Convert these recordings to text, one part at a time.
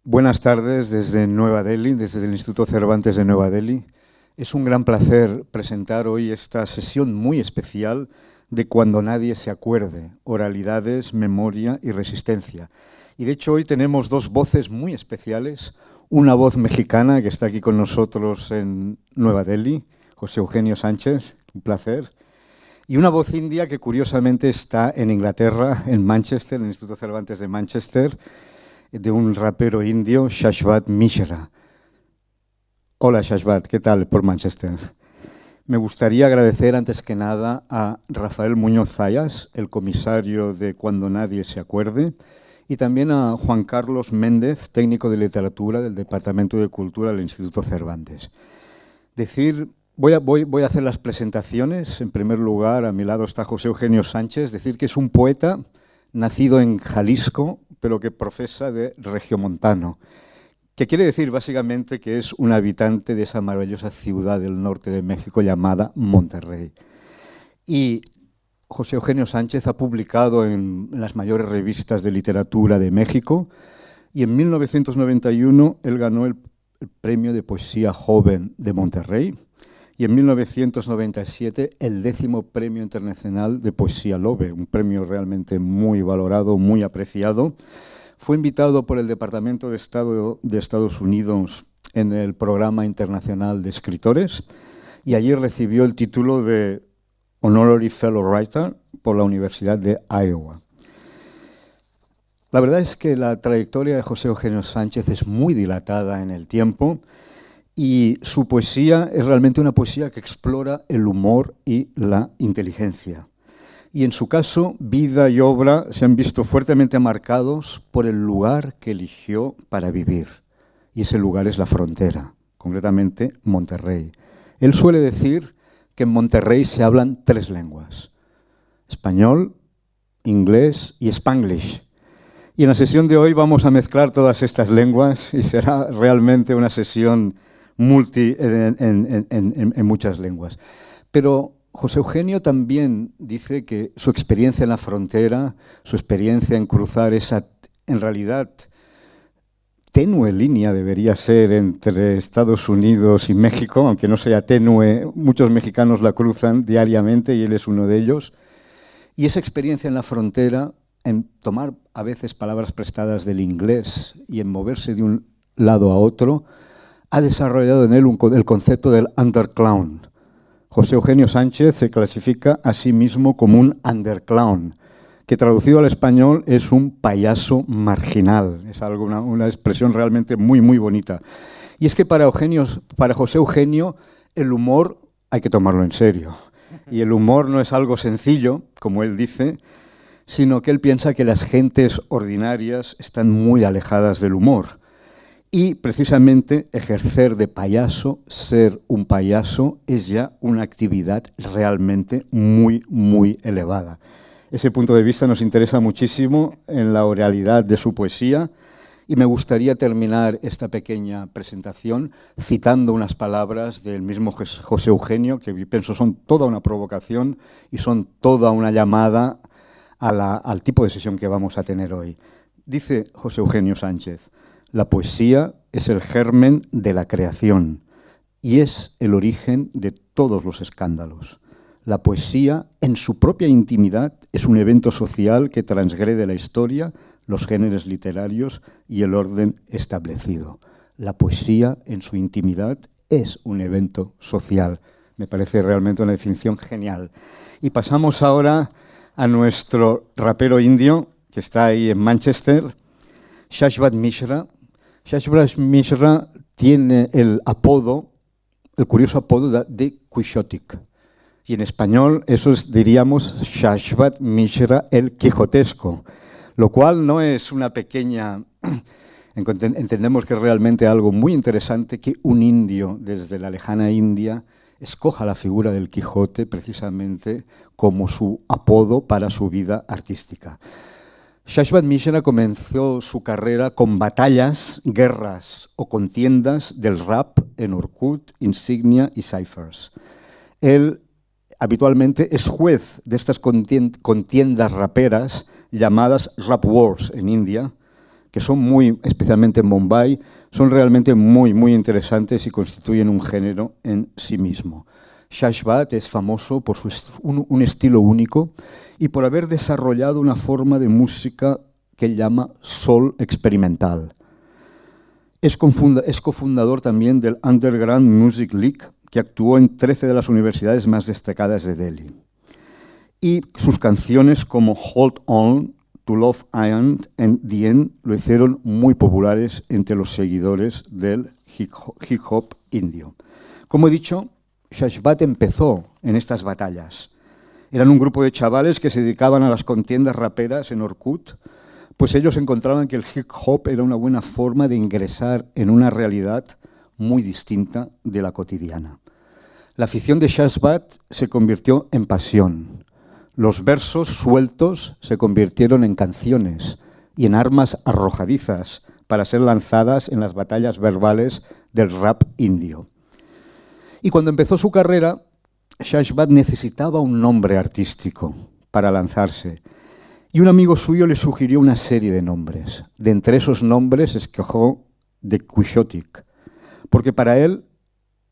Buenas tardes desde Nueva Delhi, desde el Instituto Cervantes de Nueva Delhi. Es un gran placer presentar hoy esta sesión muy especial de Cuando nadie se acuerde, oralidades, memoria y resistencia. Y de hecho hoy tenemos dos voces muy especiales, una voz mexicana que está aquí con nosotros en Nueva Delhi, José Eugenio Sánchez, un placer, y una voz india que curiosamente está en Inglaterra, en Manchester, en el Instituto Cervantes de Manchester, de un rapero indio, Shashwat Mishra. Hola Shashwat, ¿qué tal por Manchester? Me gustaría agradecer antes que nada a Rafael Muñoz Zayas, el comisario de Cuando nadie se acuerde, y también a Juan Carlos Méndez, técnico de literatura del Departamento de Cultura del Instituto Cervantes. Voy a hacer las presentaciones. En primer lugar, a mi lado está José Eugenio Sánchez, decir que es un poeta nacido en Jalisco, pero que profesa de regiomontano, que quiere decir básicamente que es un habitante de esa maravillosa ciudad del norte de México llamada Monterrey. Y José Eugenio Sánchez ha publicado en las mayores revistas de literatura de México y en 1991 él ganó el Premio de Poesía Joven de Monterrey y en 1997 el 10º Premio Internacional de Poesía Lobe, un premio realmente muy valorado, muy apreciado. Fue invitado por el Departamento de Estado de Estados Unidos en el Programa Internacional de Escritores y allí recibió el título de Honorary Fellow Writer por la Universidad de Iowa. La verdad es que la trayectoria de José Eugenio Sánchez es muy dilatada en el tiempo y su poesía es realmente una poesía que explora el humor y la inteligencia. Y en su caso, vida y obra se han visto fuertemente marcados por el lugar que eligió para vivir. Y ese lugar es la frontera, concretamente Monterrey. Él suele decir que en Monterrey se hablan 3 lenguas: español, inglés y spanglish. Y en la sesión de hoy vamos a mezclar todas estas lenguas y será realmente una sesión en muchas lenguas. Pero José Eugenio también dice que su experiencia en la frontera, su experiencia en cruzar esa, en realidad, tenue línea debería ser entre Estados Unidos y México, aunque no sea tenue, muchos mexicanos la cruzan diariamente y él es uno de ellos. Y esa experiencia en la frontera, en tomar a veces palabras prestadas del inglés y en moverse de un lado a otro, ha desarrollado en él el concepto del underclown. José Eugenio Sánchez se clasifica a sí mismo como un underclown, que traducido al español es un payaso marginal. Es algo, una expresión realmente muy, muy bonita. Y es que para José Eugenio el humor hay que tomarlo en serio. Y el humor no es algo sencillo, como él dice, sino que él piensa que las gentes ordinarias están muy alejadas del humor. Y precisamente ejercer de payaso, ser un payaso, es ya una actividad realmente muy, muy elevada. Ese punto de vista nos interesa muchísimo en la oralidad de su poesía y me gustaría terminar esta pequeña presentación citando unas palabras del mismo José Eugenio, que pienso son toda una provocación y son toda una llamada al tipo de sesión que vamos a tener hoy. Dice José Eugenio Sánchez: la poesía es el germen de la creación y es el origen de todos los escándalos. La poesía, en su propia intimidad, es un evento social que transgrede la historia, los géneros literarios y el orden establecido. La poesía, en su intimidad, es un evento social. Me parece realmente una definición genial. Y pasamos ahora a nuestro rapero indio, que está ahí en Manchester, Shashwat Mishra. Shashwat Mishra tiene el curioso apodo de Quixotic. Y en español eso diríamos Shashwat Mishra el Quijotesco, lo cual no es una pequeña... Entendemos que es realmente algo muy interesante que un indio desde la lejana India escoja la figura del Quijote precisamente como su apodo para su vida artística. Shashwat Mishra comenzó su carrera con batallas, guerras o contiendas del rap en Orkut, Insignia y Cyphers. Él habitualmente es juez de estas contiendas raperas llamadas rap wars en India, que son especialmente en Bombay, son realmente muy interesantes y constituyen un género en sí mismo. Shashbat es famoso por un estilo único y por haber desarrollado una forma de música que él llama soul experimental. Es cofundador también del Underground Music League, que actuó en 13 de las universidades más destacadas de Delhi. Y sus canciones como Hold On, To Love Iron and The End lo hicieron muy populares entre los seguidores del hip hop indio. Como he dicho, Shashbat empezó en estas batallas. Eran un grupo de chavales que se dedicaban a las contiendas raperas en Orkut, pues ellos encontraban que el hip hop era una buena forma de ingresar en una realidad muy distinta de la cotidiana. La afición de Shashbat se convirtió en pasión. Los versos sueltos se convirtieron en canciones y en armas arrojadizas para ser lanzadas en las batallas verbales del rap indio. Y cuando empezó su carrera, Shashbat necesitaba un nombre artístico para lanzarse. Y un amigo suyo le sugirió una serie de nombres. De entre esos nombres escogió The Quixotic, porque para él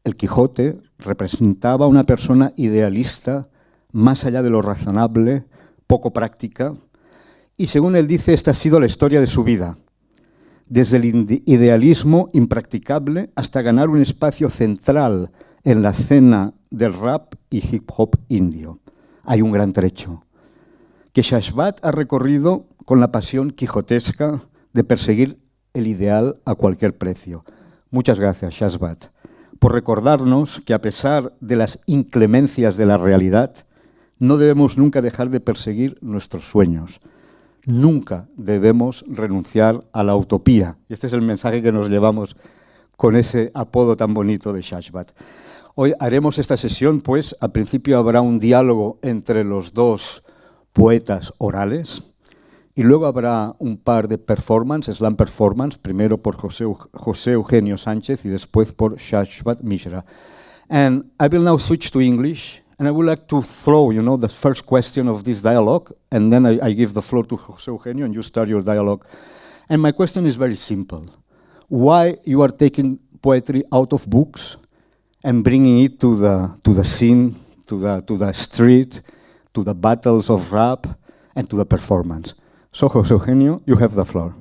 el Quijote representaba a una persona idealista, más allá de lo razonable, poco práctica, y según él dice, esta ha sido la historia de su vida, desde el idealismo impracticable hasta ganar un espacio central en la escena del rap y hip hop indio. Hay un gran trecho que Shashbat ha recorrido con la pasión quijotesca de perseguir el ideal a cualquier precio. Muchas gracias, Shashbat, por recordarnos que a pesar de las inclemencias de la realidad, no debemos nunca dejar de perseguir nuestros sueños. Nunca debemos renunciar a la utopía. Y este es el mensaje que nos llevamos con ese apodo tan bonito de Shashbat. Hoy haremos esta sesión, pues, al principio habrá un diálogo entre los dos poetas orales y luego habrá un par de slam performance, primero por José Eugenio Sánchez y después por Shashbat Mishra. And I will now switch to English. And I would like to throw, the first question of this dialogue, and then I give the floor to José Eugenio, and you start your dialogue. And my question is very simple. Why you are taking poetry out of books and bringing it to the scene, to the street, to the battles of rap, and to the performance? So, José Eugenio, you have the floor.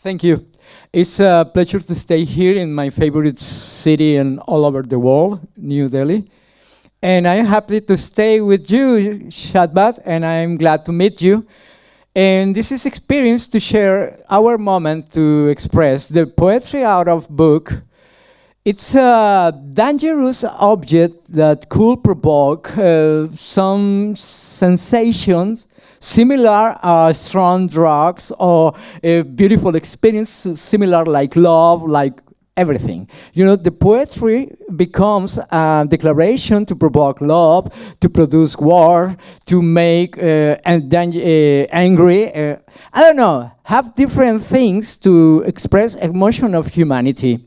Thank you. It's a pleasure to stay here in my favorite city and all over the world, New Delhi. And I'm happy to stay with you, Shashbat, and I'm glad to meet you. And this is experience to share our moment to express the poetry out of book. It's a dangerous object that could provoke some sensations similar strong drugs or a beautiful experience similar like love, like everything. The poetry becomes a declaration to provoke love, to produce war, to make angry. I don't know, have different things to express emotion of humanity.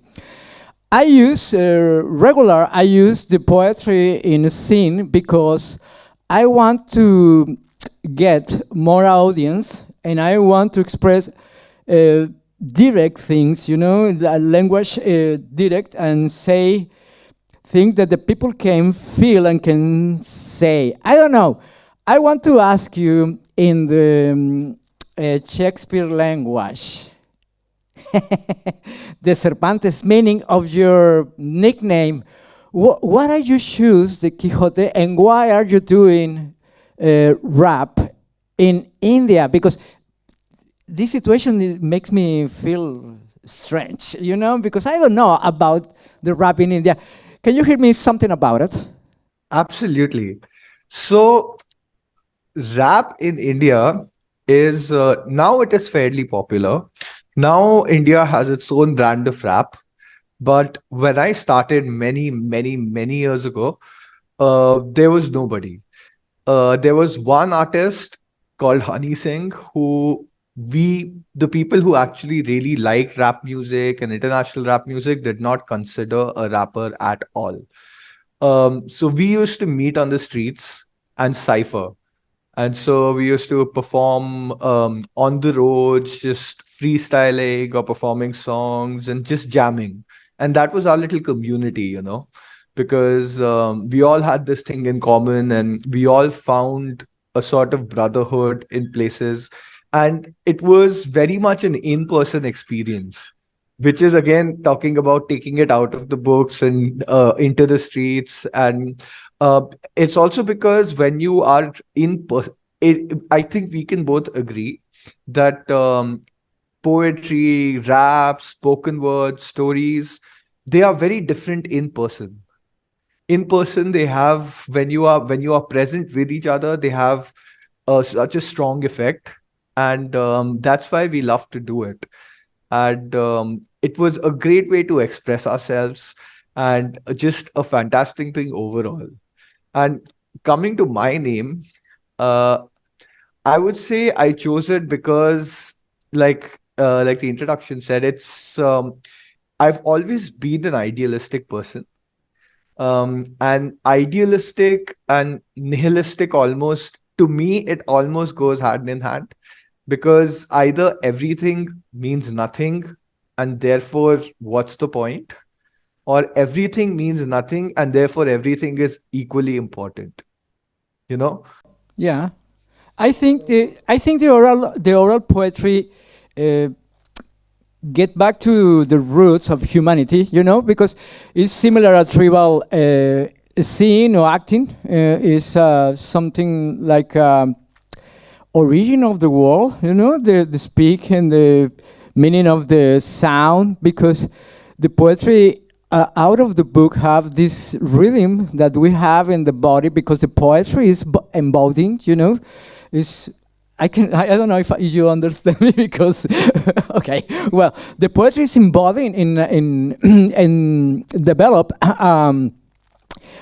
I use the poetry in a scene because I want to get more audience and I want to express direct things, the language direct and say things that the people can feel and can say. I don't know. I want to ask you in the Shakespeare language, the Cervantes meaning of your nickname. Why are you choose the Quixote and why are you doing rap in India? Because this situation makes me feel strange, because I don't know about the rap in India. Can you hear me something about it? Absolutely. So, rap in India is now it is fairly popular. Now India has its own brand of rap. But when I started many years ago, there was nobody. There was one artist called Honey Singh who the people who actually really liked rap music and international rap music did not consider a rapper at all. So we used to meet on the streets and cipher. And so we used to perform on the roads, just freestyling or performing songs and just jamming. And that was our little community, because we all had this thing in common and we all found a sort of brotherhood in places. And it was very much an in person experience, which is again talking about taking it out of the books and into the streets. And uh, it's also because when you are in person, I think we can both agree that poetry, rap, spoken word, stories, they are very different in person. In person, they have when you are present with each other, they have such a strong effect, and that's why we love to do it. And it was a great way to express ourselves, and just a fantastic thing overall. And coming to my name, uh, I would say I chose it because, like the introduction said, it's I've always been an idealistic person, and idealistic and nihilistic almost to me it almost goes hand in hand, because either everything means nothing and therefore what's the point, or everything means nothing and therefore everything is equally important. You know? Yeah, I think the oral poetry uh, get back to the roots of humanity, because it's similar a tribal scene or acting is something like origin of the world, the speak and the meaning of the sound, because the poetry out of the book have this rhythm that we have in the body, because the poetry is embodied, is I don't know if you understand me because okay, well, the poetry is embodied in and develop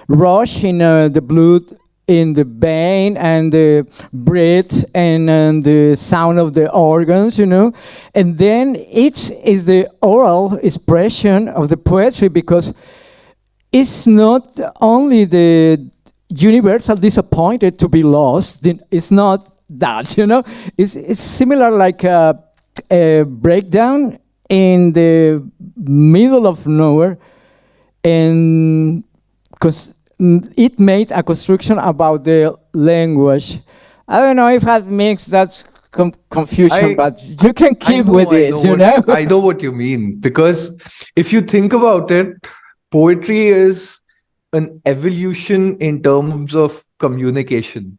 rush in the blood in the vein and the breath and the sound of the organs, and then it is the oral expression of the poetry, because it's not only the universal disappointed to be lost. It's not that, It's similar like a breakdown in the middle of nowhere, and because it made a construction about the language. I don't know if that makes that confusion, I but you can keep with I it, know what I know what you mean, because if you think about it, poetry is an evolution in terms of communication,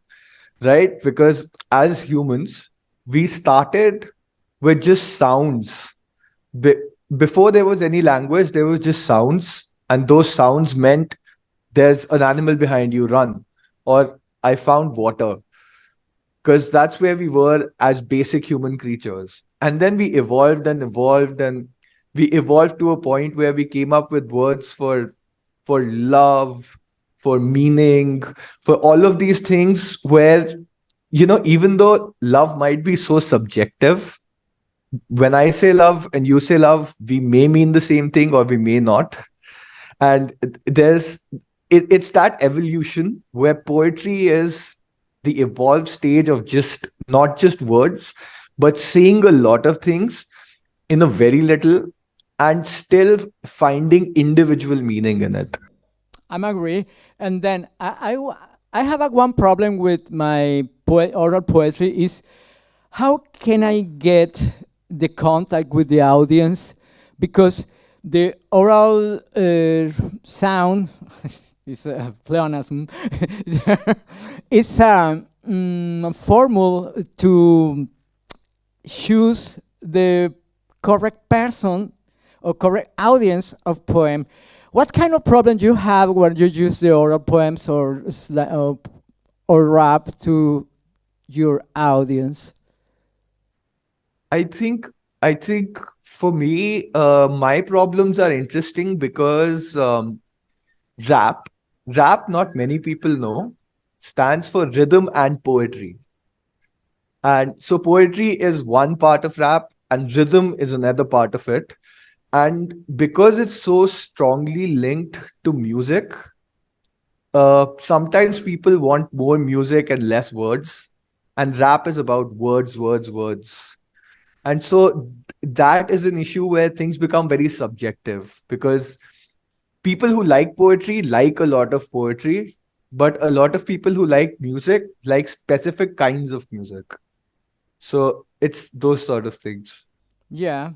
right? Because as humans, we started with just sounds. Be- Before there was any language, there was just sounds, and those sounds meant there's an animal behind you, run, or I found water, because that's where we were as basic human creatures. And then we evolved and evolved, and we evolved to a point where we came up with words for love, for meaning, for all of these things where, even though love might be so subjective, when I say love and you say love, we may mean the same thing or we may not. And it's that evolution where poetry is the evolved stage of just not just words, but saying a lot of things in a very little and still finding individual meaning in it. I'm agree. And then I have one problem with my oral poetry is how can I get the contact with the audience, because the oral sound is a pleonasm. It's a formal to choose the correct person or correct audience of poem. What kind of problem do you have when you use the oral poems or rap to your audience? I think I think for me, my problems are interesting because rap, not many people know, stands for rhythm and poetry. And so poetry is one part of rap and rhythm is another part of it. And because it's so strongly linked to music, sometimes people want more music and less words. and rap is about words, words, words. And so that is an issue where things become very subjective, because people who like poetry like a lot of poetry, but a lot of people who like music like specific kinds of music. So it's those sort of things. Yeah.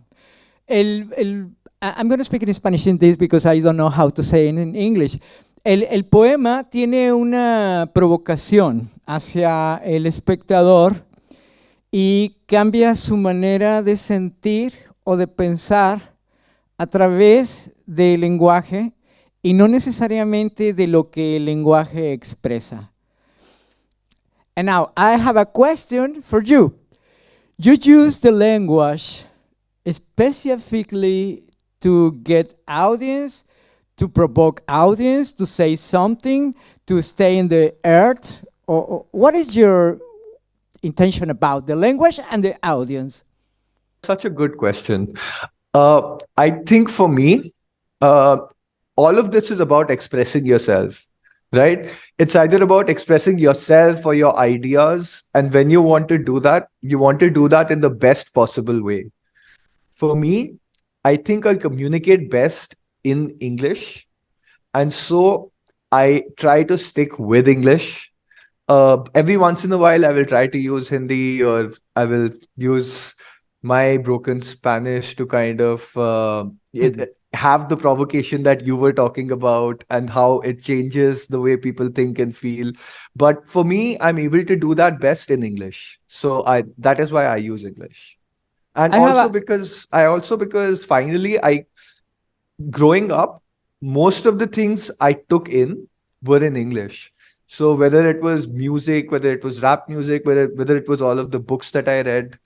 I'm going to speak in Spanish in this because I don't know how to say it in English. El poema tiene una provocación hacia el espectador y cambia su manera de sentir o de pensar a través del lenguaje y no necesariamente de lo que el lenguaje expresa. And now I have a question for you. You use the language specifically to get audience, to provoke audience, to say something, to stay in the earth? Or what is your intention about the language and the audience? Such a good question. I think for me, all of this is about expressing yourself, right? It's either about expressing yourself or your ideas. And when you want to do that, you want to do that in the best possible way. For me, I think I communicate best in English. And so I try to stick with English. Every once in a while, I will try to use Hindi, or I will use my broken Spanish to kind of have the provocation that you were talking about, and how it changes the way people think and feel. But for me, I'm able to do that best in English. So that is why I use English. And because finally growing up, most of the things I took in were in English. So whether it was music, whether it was rap music, whether it was all of the books that I read,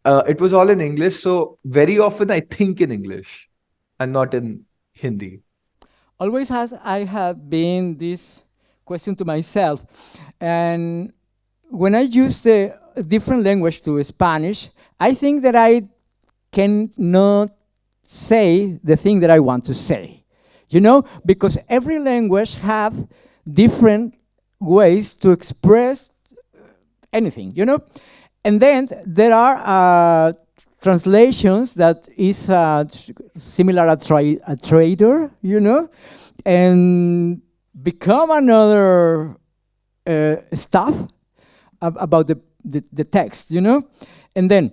it was all in English. So very often I think in English and not in Hindi. Always has I have been this question to myself, and when I use the different language to Spanish, I think that I cannot say the thing that I want to say, you know, because every language have different ways to express anything, you know, and then there are translations that is similar a trader, you know, and become another stuff about the text, you know, and then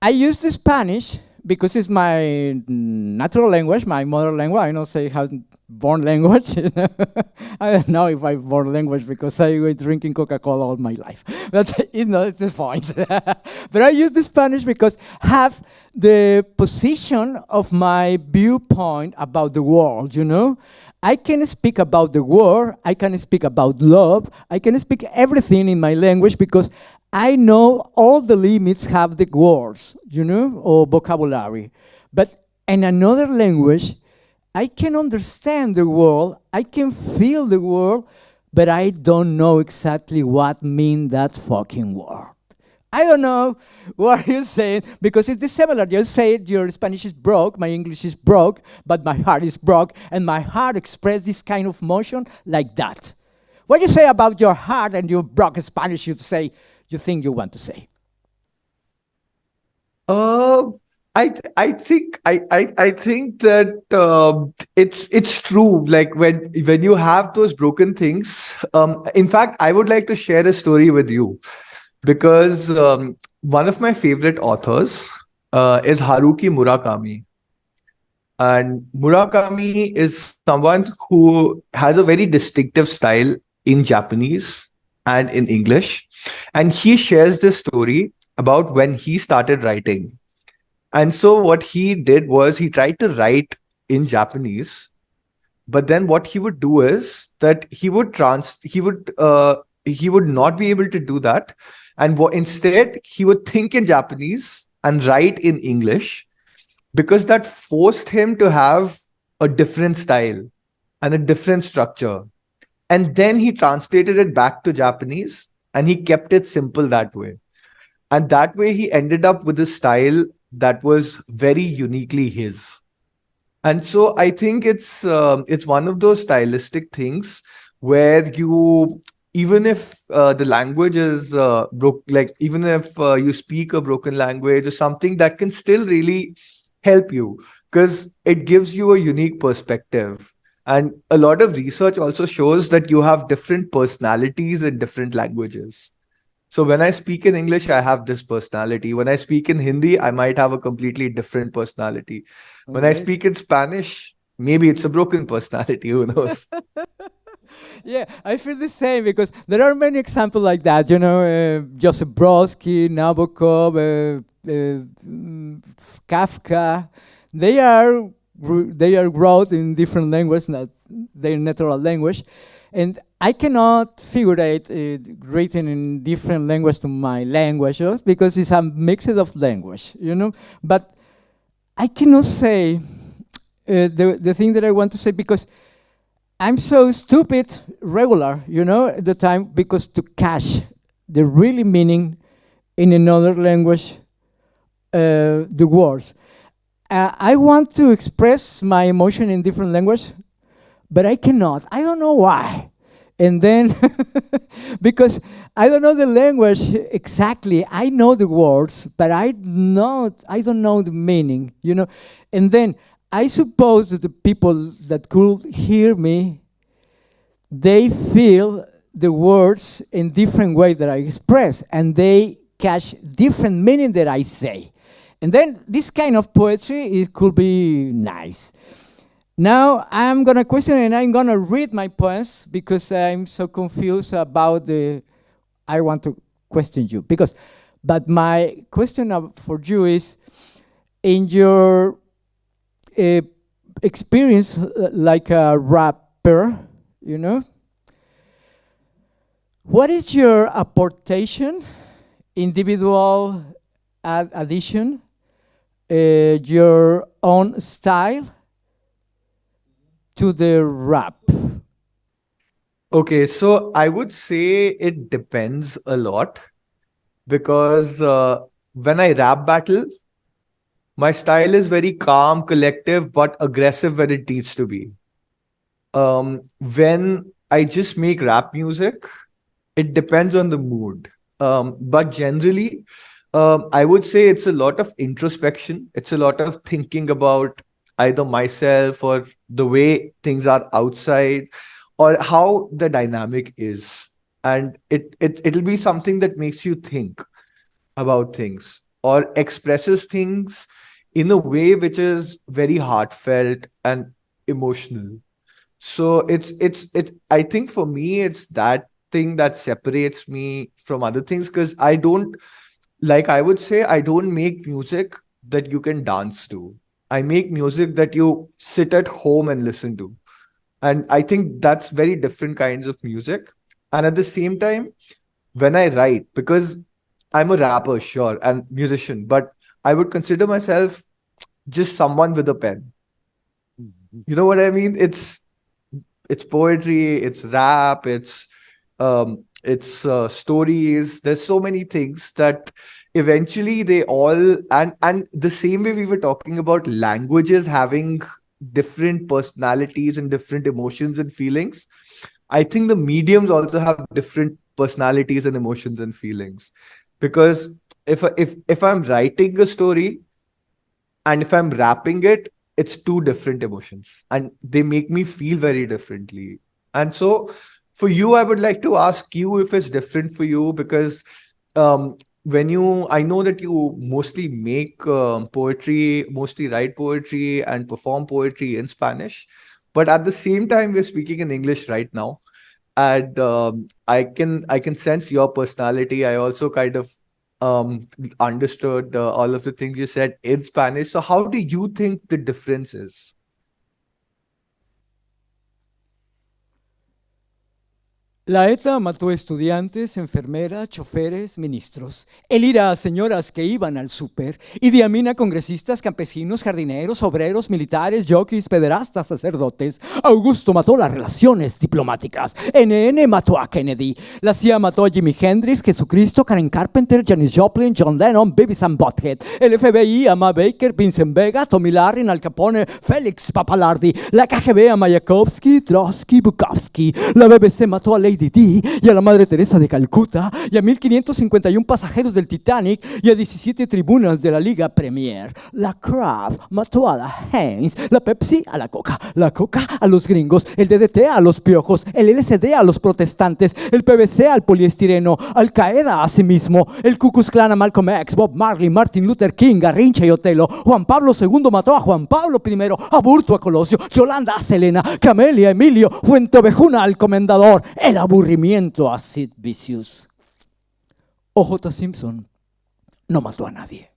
I use the Spanish because it's my natural language, my mother language. I don't say how born language. You know? I don't know if I born language because I was drinking Coca-Cola all my life. But it's not the point. But I use the Spanish because have the position of my viewpoint about the world, you know? I can speak about the world, I can speak about love, I can speak everything in my language because I know all the limits have the words, you know, or vocabulary. But in another language, I can understand the world, I can feel the world, but I don't know exactly what means that fucking word. I don't know what you're saying, because it's similar. You say your Spanish is broke, my English is broke, but my heart is broke, and my heart expresses this kind of motion like that. What you say about your heart and your broken Spanish, you think you want to say? I think that it's true. Like when you have those broken things. In fact, I would like to share a story with you, because one of my favorite authors is Haruki Murakami. And Murakami is someone who has a very distinctive style in Japanese and in English. And he shares this story about when he started writing. And so what he did was he tried to write in Japanese, but then what he would do is that he would not be able to do that, and instead he would think in Japanese and write in English, because that forced him to have a different style and a different structure. And then he translated it back to Japanese and he kept it simple that way. And that way he ended up with a style that was very uniquely his. And so I think it's one of those stylistic things where even if the language is like even if you speak a broken language or something, that can still really help you because it gives you a unique perspective. And a lot of research also shows that you have different personalities in different languages. So when I speak in English, I have this personality. When I speak in Hindi, I might have a completely different personality. When I Amazing. speak in Spanish, maybe it's a broken personality. Who knows? Yeah, I feel the same because there are many examples like that. You know, Joseph Brodsky, Nabokov, Kafka. They are they are wrote in different languages, not their natural language, and I cannot figure it written in different language to my languages because it's a mix of language. You know, but I cannot say the thing that I want to say because I'm so stupid regular, you know, at the time, because to catch the really meaning in another language, the words. I want to express my emotion in different language, but I cannot. I don't know why. And then, because I don't know the language exactly, I know the words, but I don't know the meaning, you know. And then I suppose that the people that could hear me, they feel the words in different ways that I express, and they catch different meaning that I say. And then this kind of poetry could be nice. Now I'm gonna question and I'm gonna read my poems because I'm so confused about I want to question you but my question for you is, in your experience like a rapper, you know, what is your apportation, individual addition, your own style to the rap? Okay, so I would say it depends a lot because when I rap battle, my style is very calm, collective, but aggressive when it needs to be. When I just make rap music, it depends on the mood. But generally, I would say it's a lot of introspection. It's a lot of thinking about either myself or the way things are outside or how the dynamic is. And it'll be something that makes you think about things or expresses things in a way which is very heartfelt and emotional. So it's I think for me it's that thing that separates me from other things because I don't, like I would say, I don't make music that you can dance to. I make music that you sit at home and listen to. And I think that's very different kinds of music. And at the same time, when I write, because I'm a rapper, sure, and musician, but I would consider myself just someone with a pen. You know what I mean? It's poetry, it's rap, it's stories. There's so many things that eventually they all, and the same way we were talking about languages having different personalities and different emotions and feelings, I think the mediums also have different personalities and emotions and feelings. Because if I'm writing a story and if I'm rapping it, it's two different emotions and they make me feel very differently. And so for you, I would like to ask you if it's different for you because when you, I know that you mostly make poetry, mostly write poetry and perform poetry in Spanish, but at the same time, we're speaking in English right now. And I can sense your personality. I also kind of understood all of the things you said in Spanish. So how do you think the difference is? La ETA mató estudiantes, enfermeras, choferes, ministros. El IRA a señoras que iban al súper. Idi Amin a congresistas, campesinos, jardineros, obreros, militares, jockeys, pederastas, sacerdotes. Augusto mató las relaciones diplomáticas. NN mató a Kennedy. La CIA mató a Jimi Hendrix, Jesucristo, Karen Carpenter, Janis Joplin, John Lennon, Beavis and Butthead. El FBI a Ma Baker, Vincent Vega, Tommy Larrin, Al Capone, Félix Papalardi. La KGB a Mayakovsky, Trotsky, Bukowski. La BBC mató a Lady Lady Di, y a la Madre Teresa de Calcuta, y a 1551 pasajeros del Titanic, y a 17 tribunas de la Liga Premier. La Kraft mató a la Heinz, la Pepsi a la Coca a los gringos, el DDT a los piojos, el LSD a los protestantes, el PVC al poliestireno, Al Qaeda a sí mismo, el Ku Klux Klan a Malcolm X, Bob Marley, Martin Luther King, Garrincha y Otelo, Juan Pablo II mató a Juan Pablo I, Aburto a Colosio, Yolanda a Selena, Camelia a Emilio, Fuenteovejuna al Comendador, el aburrimiento a Sid Vicious. O.J. Simpson no mató a nadie.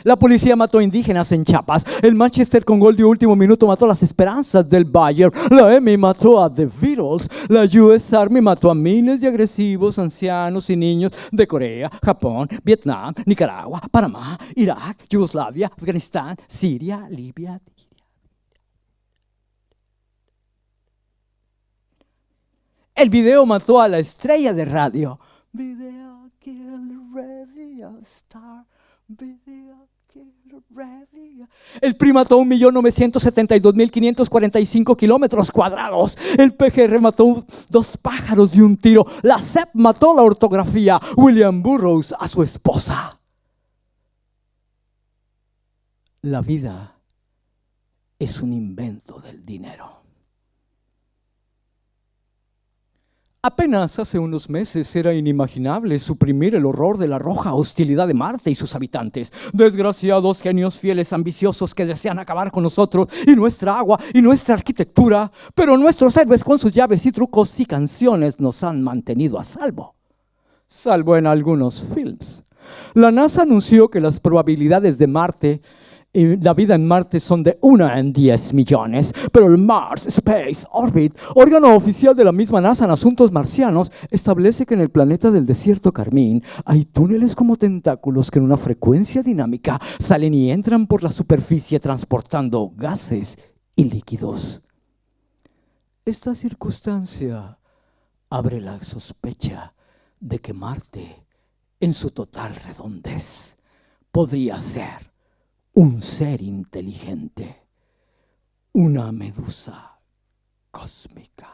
La policía mató indígenas en Chiapas. El Manchester con gol de último minuto mató las esperanzas del Bayern. La EMI mató a The Beatles. La US Army mató a miles de agresivos ancianos y niños de Corea, Japón, Vietnam, Nicaragua, Panamá, Irak, Yugoslavia, Afganistán, Siria, Libia. El video mató a la estrella de radio. Video kill radio star. Video kill radio. El PRI mató 1.972.545 kilómetros cuadrados. El PGR mató 2 pájaros de un tiro. La CEP mató la ortografía. William Burroughs a su esposa. La vida es un invento del dinero. Apenas hace unos meses era inimaginable suprimir el horror de la roja hostilidad de Marte y sus habitantes. Desgraciados genios fieles ambiciosos que desean acabar con nosotros y nuestra agua y nuestra arquitectura. Pero nuestros héroes con sus llaves y trucos y canciones nos han mantenido a salvo. Salvo en algunos films. La NASA anunció que las probabilidades de Marte y la vida en Marte son de 1 en 10 millones, pero el Mars Space Orbit, órgano oficial de la misma NASA en asuntos marcianos, establece que en el planeta del desierto carmín hay túneles como tentáculos que en una frecuencia dinámica salen y entran por la superficie transportando gases y líquidos. Esta circunstancia abre la sospecha de que Marte, en su total redondez, podría ser un ser inteligente, una medusa cósmica.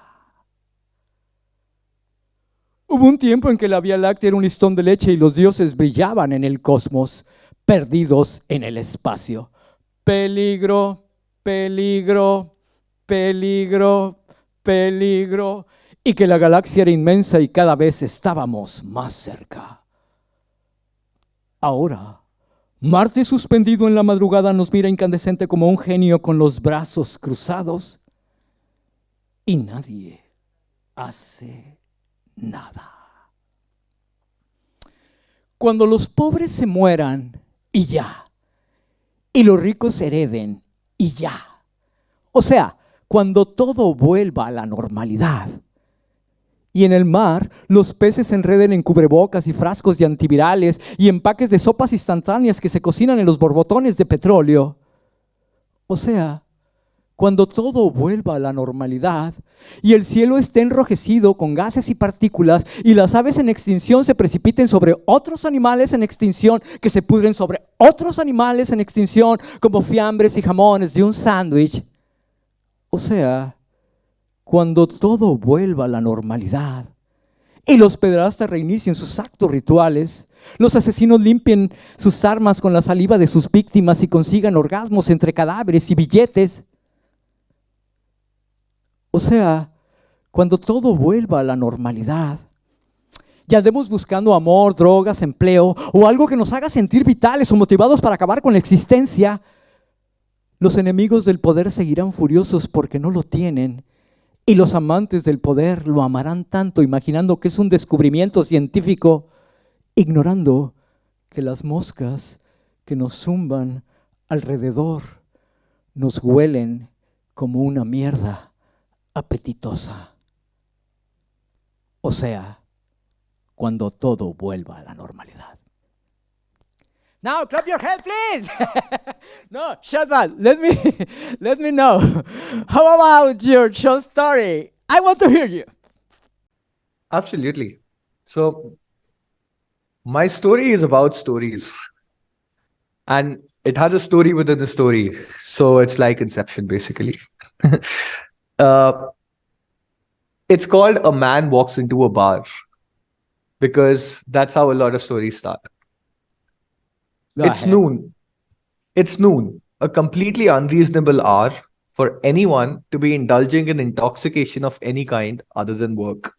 Hubo un tiempo en que la Vía Láctea era un listón de leche y los dioses brillaban en el cosmos, perdidos en el espacio. Peligro, peligro, peligro, peligro. Y que la galaxia era inmensa y cada vez estábamos más cerca. Ahora, Marte suspendido en la madrugada nos mira incandescente como un genio con los brazos cruzados y nadie hace nada. Cuando los pobres se mueran y ya, y los ricos hereden y ya, o sea, cuando todo vuelva a la normalidad, y en el mar, los peces se enreden en cubrebocas y frascos de antivirales y empaques de sopas instantáneas que se cocinan en los borbotones de petróleo. O sea, cuando todo vuelva a la normalidad y el cielo esté enrojecido con gases y partículas y las aves en extinción se precipiten sobre otros animales en extinción que se pudren sobre otros animales en extinción como fiambres y jamones de un sándwich. O sea, cuando todo vuelva a la normalidad y los pederastas reinicien sus actos rituales, los asesinos limpien sus armas con la saliva de sus víctimas y consigan orgasmos entre cadáveres y billetes. O sea, cuando todo vuelva a la normalidad, ya andemos buscando amor, drogas, empleo o algo que nos haga sentir vitales o motivados para acabar con la existencia, los enemigos del poder seguirán furiosos porque no lo tienen. Y los amantes del poder lo amarán tanto imaginando que es un descubrimiento científico, ignorando que las moscas que nos zumban alrededor nos huelen como una mierda apetitosa. O sea, cuando todo vuelva a la normalidad. Now, clap your hand, please. No, shut up. Let me know. How about your short story? I want to hear you. Absolutely. So, my story is about stories. And it has a story within the story. So, it's like Inception, basically. It's called A Man Walks Into a Bar because that's how a lot of stories start. Go It's ahead. noon. It's noon, a completely unreasonable hour for anyone to be indulging in intoxication of any kind other than work.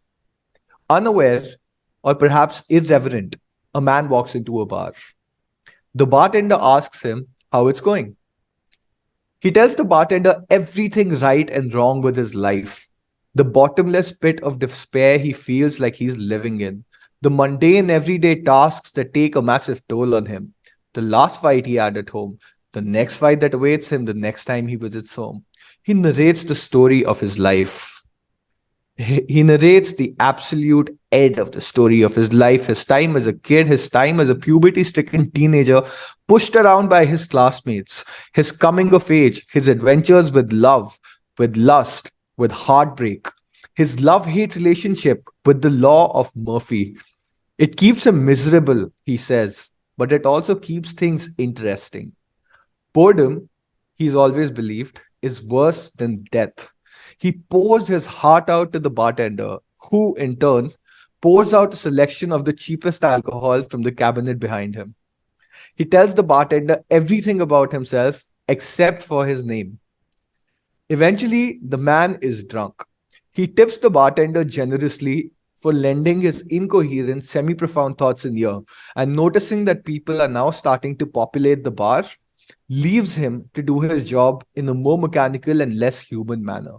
Unaware, or perhaps irreverent, a man walks into a bar. The bartender asks him how it's going. He tells the bartender everything right and wrong with his life, the bottomless pit of despair he feels like he's living in, the mundane everyday tasks that take a massive toll on him, the last fight he had at home, the next fight that awaits him the next time he visits home. He narrates the story of his life. He narrates the absolute end of the story of his life, his time as a kid, his time as a puberty stricken teenager, pushed around by his classmates, his coming of age, his adventures with love, with lust, with heartbreak, his love hate relationship with the law of Murphy. It keeps him miserable, he says, but it also keeps things interesting. Boredom, he's always believed, is worse than death. He pours his heart out to the bartender, who, in turn, pours out a selection of the cheapest alcohol from the cabinet behind him. He tells the bartender everything about himself except for his name. Eventually, the man is drunk. He tips the bartender generously for lending his incoherent, semi profound thoughts an ear, and noticing that people are now starting to populate the bar, leaves him to do his job in a more mechanical and less human manner.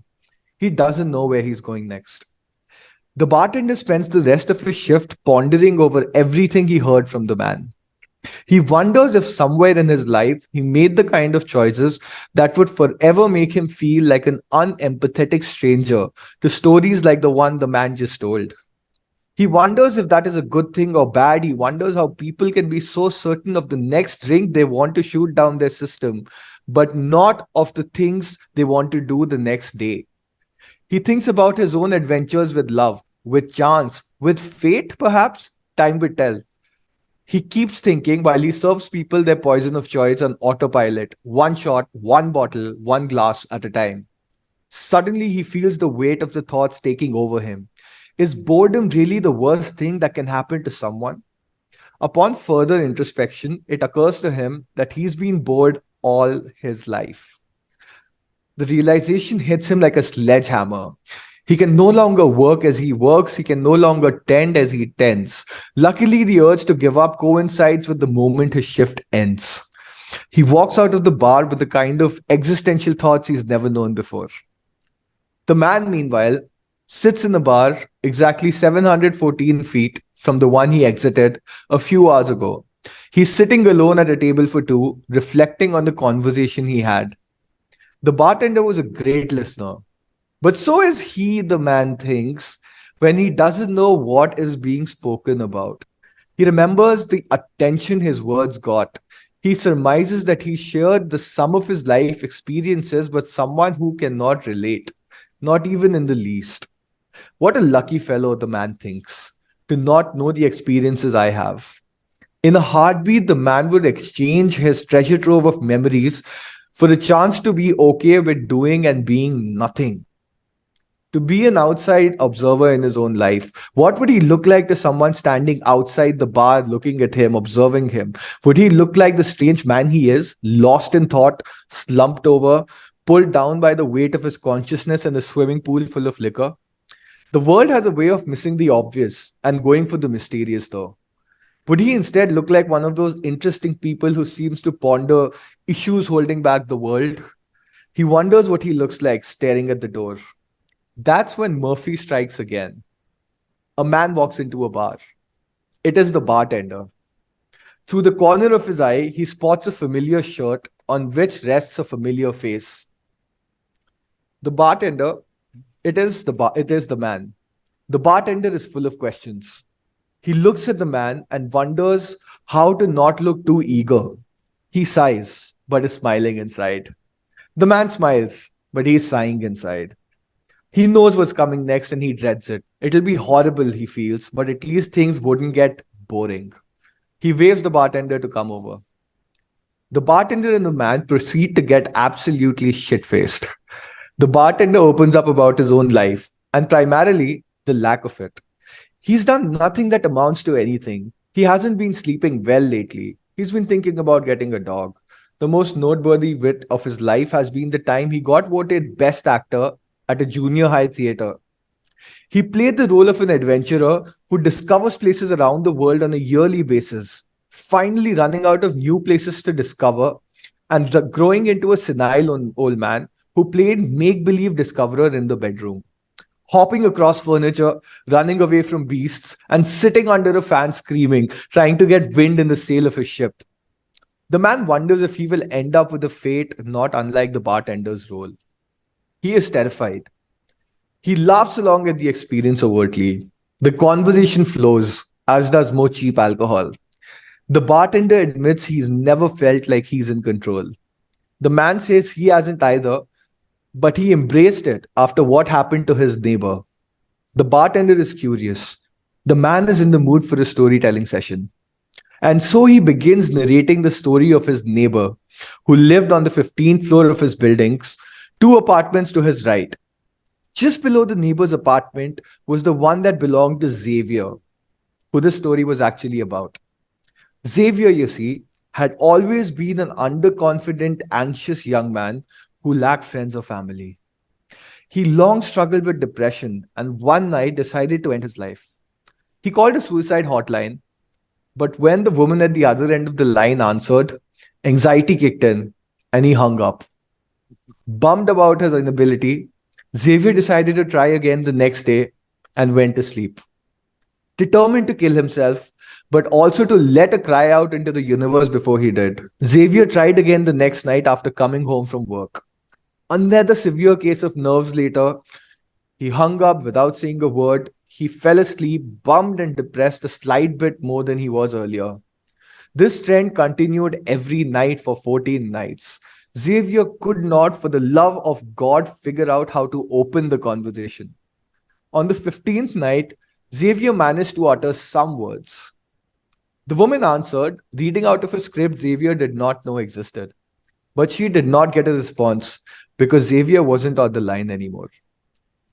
He doesn't know where he's going next. The bartender spends the rest of his shift pondering over everything he heard from the man. He wonders if somewhere in his life he made the kind of choices that would forever make him feel like an unempathetic stranger to stories like the one the man just told. He wonders if that is a good thing or bad. He wonders how people can be so certain of the next drink they want to shoot down their system, but not of the things they want to do the next day. He thinks about his own adventures with love, with chance, with fate, perhaps. Time will tell. He keeps thinking while he serves people their poison of choice on autopilot, one shot, one bottle, one glass at a time. Suddenly, he feels the weight of the thoughts taking over him. Is boredom really the worst thing that can happen to someone? Upon further introspection, it occurs to him that he's been bored all his life. The realization hits him like a sledgehammer. He can no longer work as he works. He can no longer tend as he tends. Luckily, the urge to give up coincides with the moment his shift ends. He walks out of the bar with the kind of existential thoughts he's never known before. The man, meanwhile, sits in the bar exactly 714 feet from the one he exited a few hours ago. He's sitting alone at a table for two, reflecting on the conversation he had. The bartender was a great listener, but so is he, the man thinks, when he doesn't know what is being spoken about. He remembers the attention his words got. He surmises that he shared the sum of his life experiences with someone who cannot relate, not even in the least. What a lucky fellow, the man thinks, to not know the experiences I have. In a heartbeat, the man would exchange his treasure trove of memories for the chance to be okay with doing and being nothing. To be an outside observer in his own life. What would he look like to someone standing outside the bar looking at him, observing him? Would he look like the strange man he is, lost in thought, slumped over, pulled down by the weight of his consciousness in a swimming pool full of liquor? The world has a way of missing the obvious and going for the mysterious, though. Would he instead look like one of those interesting people who seems to ponder issues holding back the world? He wonders what he looks like staring at the door. That's when Murphy strikes again. A man walks into a bar. It is the bartender. Through the corner of his eye, he spots a familiar shirt on which rests a familiar face. The bartender, it is the man. The bartender is full of questions. He looks at the man and wonders how to not look too eager. He sighs, but is smiling inside. The man smiles, but he is sighing inside. He knows what's coming next and he dreads it. It'll be horrible, he feels, but at least things wouldn't get boring. He waves the bartender to come over. The bartender and the man proceed to get absolutely shit-faced. The bartender opens up about his own life. and primarily the lack of it. He's done nothing that amounts to anything. He hasn't been sleeping well lately. He's been thinking about getting a dog. The most noteworthy bit of his life has been the time he got voted Best Actor at a junior high theater. He played the role of an adventurer who discovers places around the world on a yearly basis, finally running out of new places to discover and growing into a senile old man who played make believe discoverer in the bedroom, hopping across furniture, running away from beasts, and sitting under a fan screaming, trying to get wind in the sail of his ship. The man wonders if he will end up with a fate not unlike the bartender's role. He is terrified. He laughs along at the experience overtly. The conversation flows, as does more cheap alcohol. The bartender admits he's never felt like he's in control. The man says he hasn't either, but he embraced it after what happened to his neighbor. The bartender is curious. The man is in the mood for a storytelling session. And so he begins narrating the story of his neighbor, who lived on the 15th floor of his buildings, 2 apartments to his right. Just below the neighbor's apartment was the one that belonged to Xavier, who this story was actually about. Xavier, you see, had always been an underconfident, anxious young man who lacked friends or family. He long struggled with depression and one night decided to end his life. He called a suicide hotline, but when the woman at the other end of the line answered, anxiety kicked in and he hung up. Bummed about his inability, Xavier decided to try again the next day and went to sleep. Determined to kill himself, but also to let a cry out into the universe before he did, Xavier tried again the next night after coming home from work. Another severe case of nerves later, he hung up without saying a word. He fell asleep, bummed and depressed a slight bit more than he was earlier. This trend continued every night for 14 nights. Xavier could not, for the love of God, figure out how to open the conversation. On the 15th night, Xavier managed to utter some words. The woman answered, reading out of a script Xavier did not know existed. But she did not get a response because Xavier wasn't on the line anymore.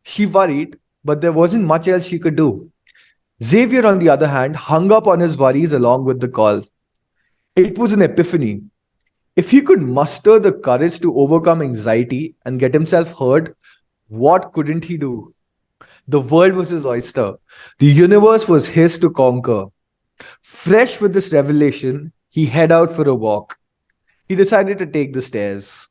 She worried, but there wasn't much else she could do. Xavier, on the other hand, hung up on his worries along with the call. It was an epiphany. If he could muster the courage to overcome anxiety and get himself heard, what couldn't he do? The world was his oyster. The universe was his to conquer. Fresh with this revelation, he head out for a walk. He decided to take the stairs.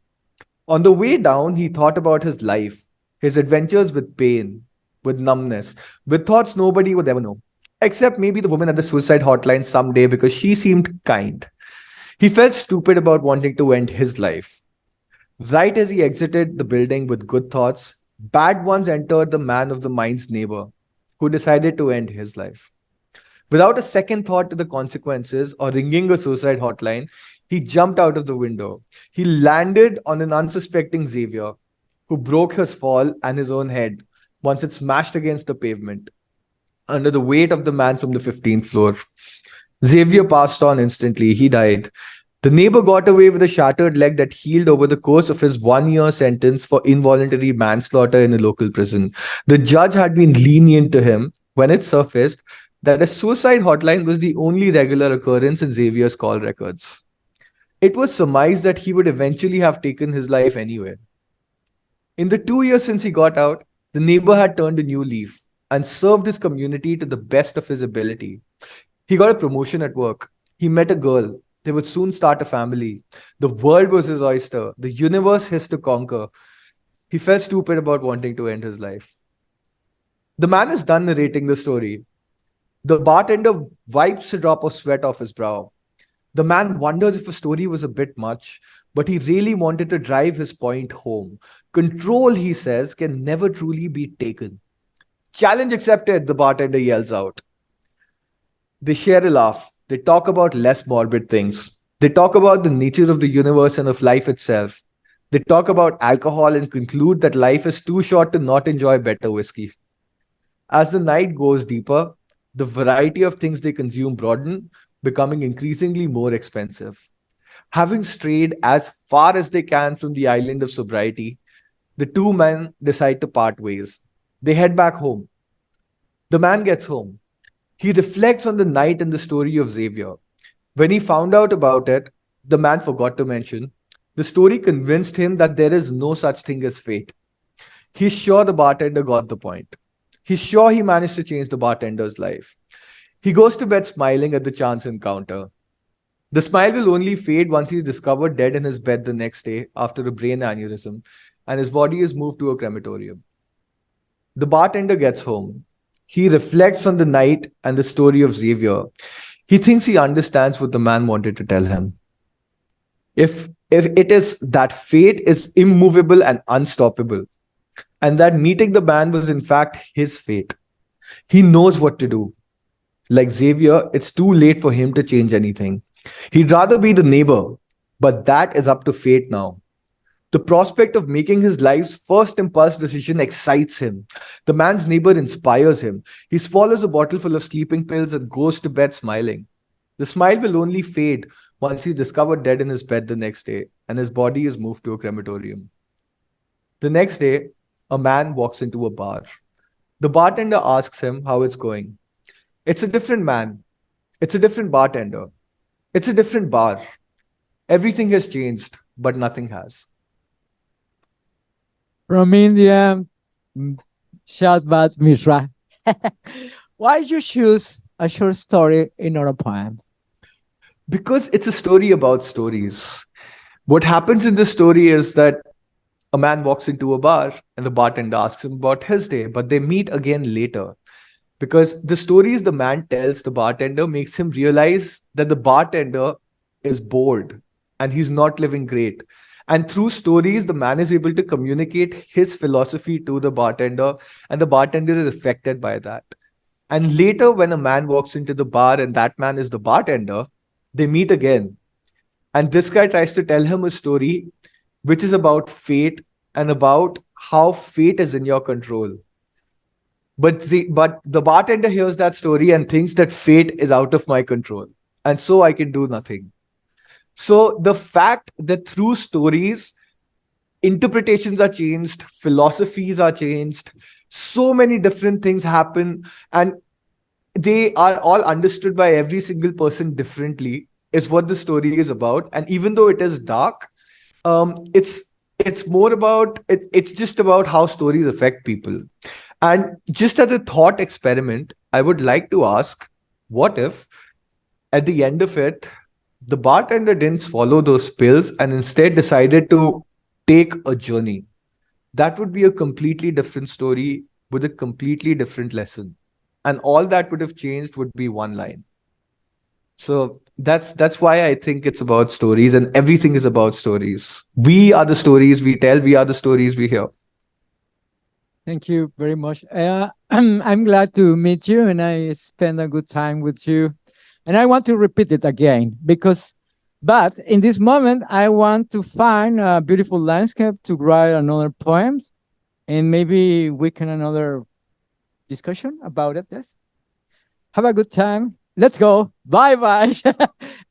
On the way down, he thought about his life, his adventures with pain, with numbness, with thoughts nobody would ever know, except maybe the woman at the suicide hotline someday because she seemed kind. He felt stupid about wanting to end his life. Right as he exited the building with good thoughts, bad ones entered the man of the mind's neighbor, who decided to end his life. Without a second thought to the consequences or ringing a suicide hotline, he jumped out of the window. He landed on an unsuspecting Xavier, who broke his fall and his own head once it smashed against the pavement under the weight of the man from the 15th floor. Xavier passed on instantly. He died. The neighbor got away with a shattered leg that healed over the course of his 1-year sentence for involuntary manslaughter in a local prison. The judge had been lenient to him when it surfaced that a suicide hotline was the only regular occurrence in Xavier's call records. It was surmised that he would eventually have taken his life anyway. In the 2 years since he got out, the neighbor had turned a new leaf and served his community to the best of his ability. He got a promotion at work. He met a girl. They would soon start a family. The world was his oyster. The universe his to conquer. He felt stupid about wanting to end his life. The man is done narrating the story. The bartender wipes a drop of sweat off his brow. The man wonders if the story was a bit much, but he really wanted to drive his point home. Control, he says, can never truly be taken. Challenge accepted, the bartender yells out. They share a laugh. They talk about less morbid things. They talk about the nature of the universe and of life itself. They talk about alcohol and conclude that life is too short to not enjoy better whiskey. As the night goes deeper, the variety of things they consume broaden, becoming increasingly more expensive. Having strayed as far as they can from the island of sobriety, the two men decide to part ways. They head back home. The man gets home. He reflects on the night and the story of Xavier. When he found out about it, the man forgot to mention, the story convinced him that there is no such thing as fate. He's sure the bartender got the point. He's sure he managed to change the bartender's life. He goes to bed smiling at the chance encounter. The smile will only fade once he's discovered dead in his bed the next day after a brain aneurysm and his body is moved to a crematorium. The bartender gets home. He reflects on the night and the story of Xavier. He thinks he understands what the man wanted to tell him. If it is that fate is immovable and unstoppable, and that meeting the man was in fact his fate, he knows what to do. Like Xavier, it's too late for him to change anything. He'd rather be the neighbor, but that is up to fate now. The prospect of making his life's first impulse decision excites him. The man's neighbor inspires him. He swallows a bottle full of sleeping pills and goes to bed smiling. The smile will only fade once he's discovered dead in his bed the next day and his body is moved to a crematorium. The next day, a man walks into a bar. The bartender asks him how it's going. It's a different man. It's a different bartender. It's a different bar. Everything has changed, but nothing has. From India, Shadbat Mishra. Why you choose a short story in your poem? Because it's a story about stories. What happens in this story is that a man walks into a bar and the bartender asks him about his day, but they meet again later. Because the stories the man tells the bartender makes him realize that the bartender is bored and he's not living great. And through stories, the man is able to communicate his philosophy to the bartender, and the bartender is affected by that. And later, when a man walks into the bar and that man is the bartender, they meet again. And this guy tries to tell him a story which is about fate and about how fate is in your control. But the bartender hears that story and thinks that fate is out of my control. And so I can do nothing. So the fact that through stories, interpretations are changed, philosophies are changed, so many different things happen, and they are all understood by every single person differently, is what the story is about. And even though it is dark, it's more about it's just about how stories affect people. And just as a thought experiment, I would like to ask, what if at the end of it, the bartender didn't swallow those pills and instead decided to take a journey? That would be a completely different story with a completely different lesson. And all that would have changed would be one line. So that's why I think it's about stories, and everything is about stories. We are the stories we tell, we are the stories we hear. Thank you very much. I'm glad to meet you, and I spend a good time with you. And I want to repeat it again but in this moment, I want to find a beautiful landscape to write another poem, and maybe we can another discussion about it. Yes. Have a good time. Let's go. Bye bye.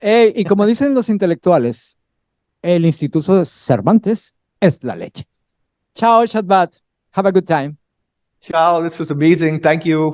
Y como dicen los intelectuales, el Instituto de Cervantes es la leche. Ciao, Shadbat. Have a good time. Ciao, this was amazing. Thank you.